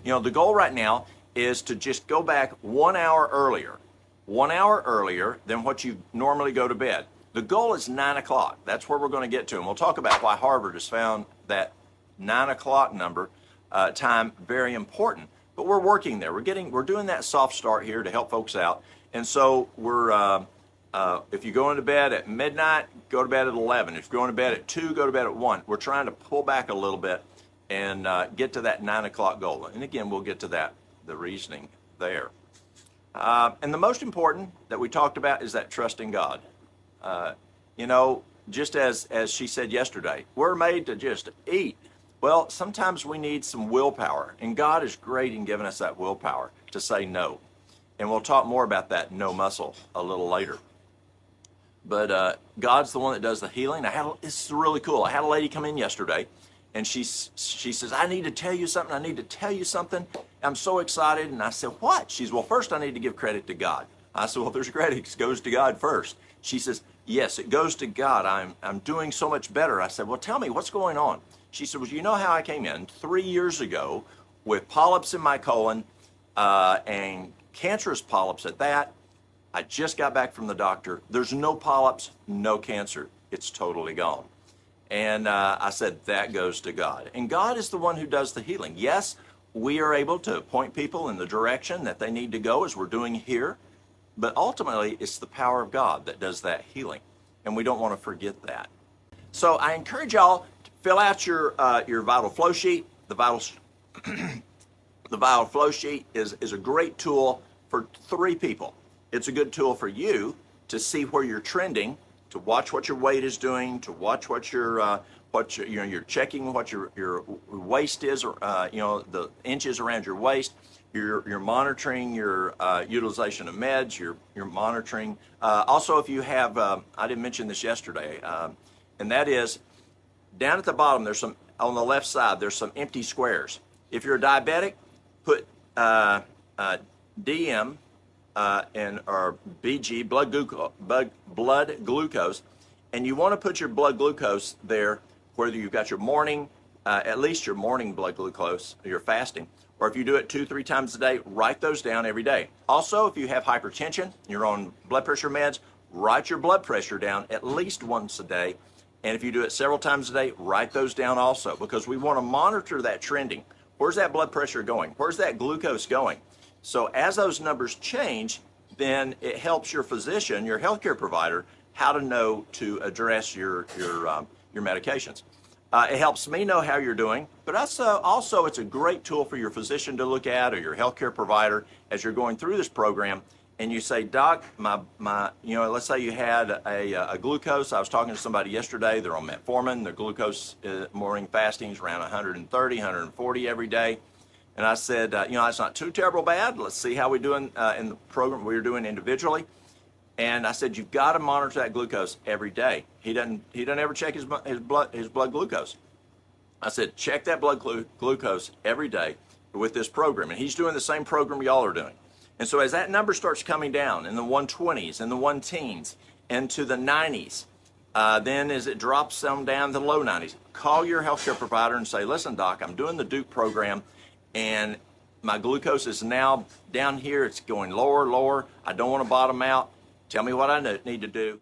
You know, the goal right now is to just go back 1 hour earlier. 1 hour earlier than what you normally go to bed. The goal is 9 o'clock. That's where we're going to get to. And we'll talk about why Harvard has found that 9 o'clock number time very important. But we're working there. We're doing that soft start here to help folks out. And so if you go into bed at midnight, go to bed at 11. If you're going to bed at 2, go to bed at 1. We're trying to pull back a little bit and get to that 9 o'clock goal. And again, we'll get to that, the reasoning there. And the most important that we talked about is that trust in God. You know, just as she said yesterday, we're made to just eat. Well, sometimes we need some willpower, and God is great in giving us that willpower to say no. And we'll talk more about that no muscle a little later. But God's the one that does the healing. This is really cool. I had a lady come in yesterday, and she says, I need to tell you something. I need to tell you something. I'm so excited. And I said, what? She says, well, first I need to give credit to God. I said, well, if there's credit, it goes to God first. She says, yes, it goes to God. I'm doing so much better. I said, well, tell me, what's going on? She said, well, you know how I came in 3 years ago with polyps in my colon and cancerous polyps at that. I just got back from the doctor. There's no polyps, no cancer. It's totally gone. And I said, that goes to God. And God is the one who does the healing. Yes, we are able to point people in the direction that they need to go, as we're doing here. But ultimately, it's the power of God that does that healing. And we don't want to forget that. So I encourage y'all to fill out your vital flow sheet. The vital flow sheet is a great tool for 3 people. It's a good tool for you to see where you're trending, to watch what your weight is doing, to watch what you're checking what your waist is, or the inches around your waist. You're monitoring your utilization of meds. You're monitoring. Also, if you have, I didn't mention this yesterday, and that is down at the bottom. There's some on the left side. There's some empty squares. If you're a diabetic, put DM or BG, blood glucose, and you want to put your blood glucose there, whether you've got your morning, at least your morning blood glucose, your fasting, or if you do it 2-3 times a day, write those down every day. Also, if you have hypertension, you're on blood pressure meds, write your blood pressure down at least once a day. And if you do it several times a day, write those down also, because we want to monitor that trending. Where's that blood pressure going? Where's that glucose going? So as those numbers change, then it helps your physician, your healthcare provider, how to know to address your medications. It helps me know how you're doing, but also it's a great tool for your physician to look at, or your healthcare provider, as you're going through this program. And you say, Doc, let's say you had a glucose. I was talking to somebody yesterday. They're on metformin. Their glucose morning fasting is around 130, 140 every day. And I said, it's not too terrible bad. Let's see how we're doing in the program we're doing individually. And I said, you've got to monitor that glucose every day. He doesn't ever check his blood glucose. I said, check that blood glucose every day with this program. And he's doing the same program y'all are doing. And so as that number starts coming down in the 120s and the 1-teens into the 90s, then as it drops some down to the low 90s, call your healthcare provider and say, listen, Doc, I'm doing the Duke program, and my glucose is now down here. It's going lower. I don't want to bottom out. Tell me what I need to do.